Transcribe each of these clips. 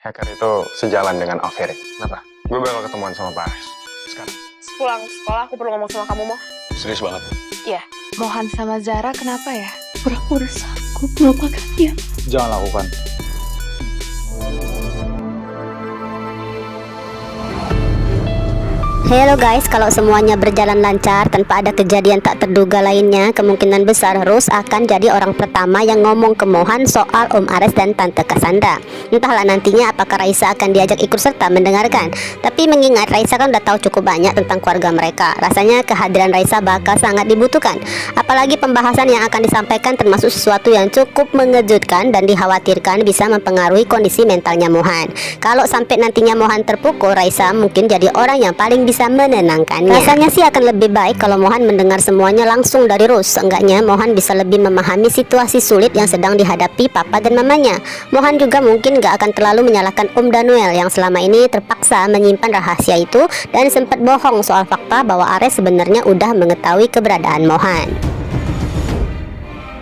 hacker itu sejalan dengan Alferik. Kenapa? Gue bakal ketemuan sama Pak Aris sekarang. Pulang sekolah aku perlu ngomong sama kamu, Mo. Serius banget? Iya. Mohan sama Zara kenapa ya? Pura-pura sanggup melupakan dia. Jangan lakukan. Halo guys, kalau semuanya berjalan lancar tanpa ada kejadian tak terduga lainnya, kemungkinan besar Rose akan jadi orang pertama yang ngomong ke Mohan soal Om Ares dan Tante Cassandra. Entahlah nantinya apakah Raisa akan diajak ikut serta mendengarkan. Tapi mengingat Raisa kan udah tahu cukup banyak tentang keluarga mereka, rasanya kehadiran Raisa bakal sangat dibutuhkan. Apalagi pembahasan yang akan disampaikan termasuk sesuatu yang cukup mengejutkan dan dikhawatirkan bisa mempengaruhi kondisi mentalnya Mohan. Kalau sampai nantinya Mohan terpukul, Raisa mungkin jadi orang yang paling bisa menenangkannya. Rasanya sih akan lebih baik kalau Mohan mendengar semuanya langsung dari Rose. Seenggaknya Mohan bisa lebih memahami situasi sulit yang sedang dihadapi papa dan mamanya. Mohan juga mungkin gak akan terlalu menyalahkan Om Daniel yang selama ini terpaksa menyimpan rahasia itu dan sempat bohong soal fakta bahwa Ares sebenarnya udah mengetahui keberadaan Mohan.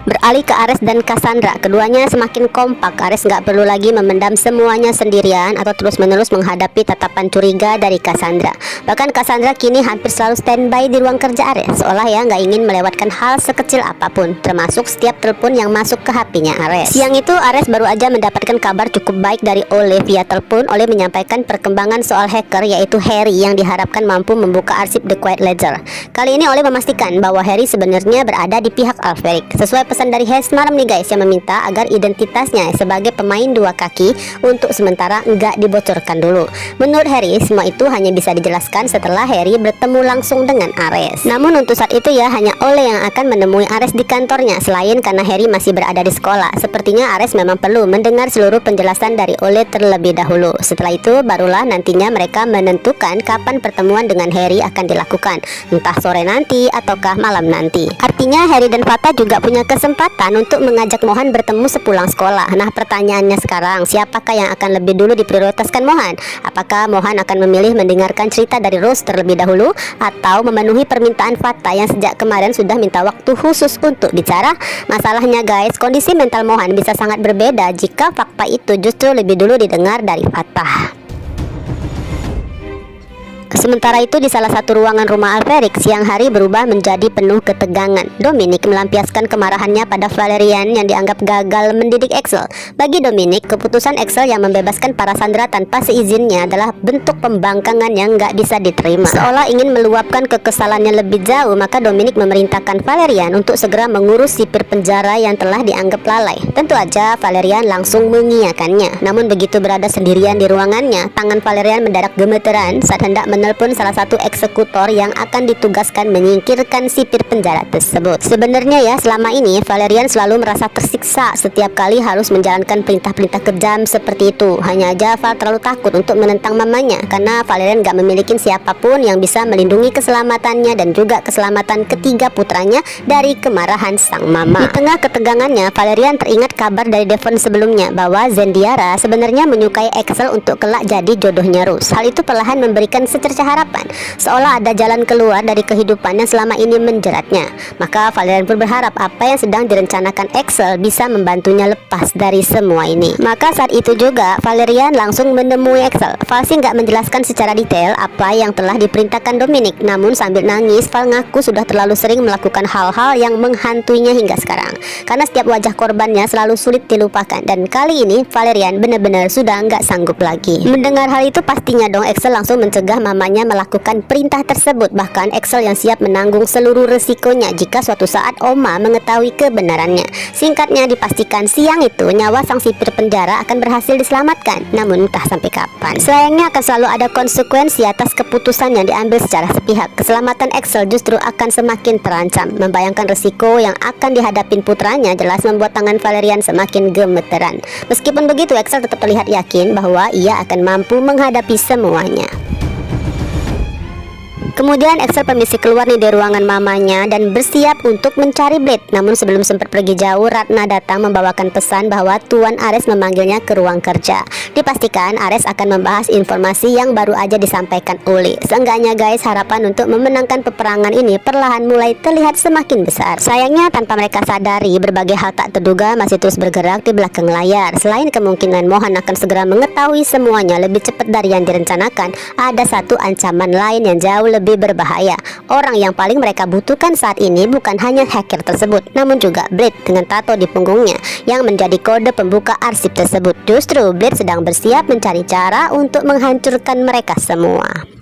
Beralih ke Ares dan Cassandra, keduanya semakin kompak. Ares nggak perlu lagi memendam semuanya sendirian atau terus-menerus menghadapi tatapan curiga dari Cassandra. Bahkan Cassandra kini hampir selalu standby di ruang kerja Ares, seolah ya nggak ingin melewatkan hal sekecil apapun, termasuk setiap telepon yang masuk ke HP-nya Ares. Siang itu Ares baru aja mendapatkan kabar cukup baik dari Ole via telepon. Ole menyampaikan perkembangan soal hacker, yaitu Harry yang diharapkan mampu membuka arsip The Quiet Ledger. Kali ini Ole memastikan bahwa Harry sebenarnya berada di pihak Alferik. Sesuai pesan dari Hayes semalam nih guys, yang meminta agar identitasnya sebagai pemain dua kaki untuk sementara nggak dibocorkan dulu. Menurut Harry, semua itu hanya bisa dijelaskan setelah Harry bertemu langsung dengan Ares. Namun untuk saat itu ya hanya Ole yang akan menemui Ares di kantornya, selain karena Harry masih berada di sekolah. Sepertinya Ares memang perlu mendengar seluruh penjelasan dari Ole terlebih dahulu. Setelah itu barulah nantinya mereka menentukan kapan pertemuan dengan Harry akan dilakukan, entah sore nanti ataukah malam nanti. Artinya Harry dan Fata juga punya kesempatan untuk mengajak Mohan bertemu sepulang sekolah. Nah pertanyaannya sekarang, siapakah yang akan lebih dulu diprioritaskan Mohan? Apakah Mohan akan memilih mendengarkan cerita dari Rose terlebih dahulu, atau memenuhi permintaan Fata yang sejak kemarin sudah minta waktu khusus untuk bicara? Masalahnya guys, kondisi mental Mohan bisa sangat berbeda jika fakta itu justru lebih dulu didengar dari Fata. Sementara itu di salah satu ruangan rumah Alferik, siang hari berubah menjadi penuh ketegangan. Dominic melampiaskan kemarahannya pada Valerian yang dianggap gagal mendidik Axel. Bagi Dominic, keputusan Axel yang membebaskan para sandera tanpa seizinnya adalah bentuk pembangkangan yang nggak bisa diterima. Seolah ingin meluapkan kekesalannya lebih jauh, maka Dominic memerintahkan Valerian untuk segera mengurus sipir penjara yang telah dianggap lalai. Tentu aja Valerian langsung mengiyakannya. Namun begitu berada sendirian di ruangannya, tangan Valerian mendadak gemeteran saat hendak menelpon salah satu eksekutor yang akan ditugaskan menyingkirkan sipir penjara tersebut. Sebenarnya ya selama ini Valerian selalu merasa tersiksa setiap kali harus menjalankan perintah-perintah kejam seperti itu. Hanya aja Val terlalu takut untuk menentang mamanya karena Valerian gak memiliki siapapun yang bisa melindungi keselamatannya dan juga keselamatan ketiga putranya dari kemarahan sang mama. Di tengah ketegangannya, Valerian teringat kabar dari Devon sebelumnya bahwa Zendiara sebenarnya menyukai Axel untuk kelak jadi jodohnya Rose. Hal itu perlahan memberikan secerca harapan, seolah ada jalan keluar dari kehidupan yang selama ini menjeratnya. Maka Valerian pun berharap apa yang sedang direncanakan Axel bisa membantunya lepas dari semua ini. Maka saat itu juga Valerian langsung menemui Axel. Val sih nggak menjelaskan secara detail apa yang telah diperintahkan Dominic, namun sambil nangis Val ngaku sudah terlalu sering melakukan hal-hal yang menghantuinya hingga sekarang, karena setiap wajah korbannya selalu sulit dilupakan. Dan kali ini Valerian benar-benar sudah nggak sanggup lagi. Mendengar hal itu pastinya dong Axel langsung mencegah mamanya melakukan perintah tersebut. Bahkan Axel yang siap menanggung seluruh resikonya jika suatu saat Oma mengetahui kebenarannya. Singkatnya dipastikan siang itu nyawa sang sipir penjara akan berhasil diselamatkan, namun entah sampai kapan. Sayangnya akan selalu ada konsekuensi atas keputusan yang diambil secara sepihak. Keselamatan Axel justru akan semakin terancam. Membayangkan resiko yang akan dihadapin putranya jelas membuat tangan Valerian semakin gemeteran. Meskipun begitu, Axel tetap terlihat yakin bahwa ia akan mampu menghadapi semuanya. Kemudian Axel permisi keluar nih dari ruangan mamanya dan bersiap untuk mencari Blade. Namun sebelum sempat pergi jauh, Ratna datang membawakan pesan bahwa Tuan Ares memanggilnya ke ruang kerja. Dipastikan Ares akan membahas informasi yang baru aja disampaikan Uli. Seenggaknya guys, harapan untuk memenangkan peperangan ini perlahan mulai terlihat semakin besar. Sayangnya tanpa mereka sadari, berbagai hal tak terduga masih terus bergerak di belakang layar. Selain kemungkinan Mohan akan segera mengetahui semuanya lebih cepat dari yang direncanakan, ada satu ancaman lain yang jauh lebih berbahaya. Orang yang paling mereka butuhkan saat ini bukan hanya hacker tersebut, namun juga Blade dengan tato di punggungnya yang menjadi kode pembuka arsip tersebut. Justru Blade sedang bersiap mencari cara untuk menghancurkan mereka semua.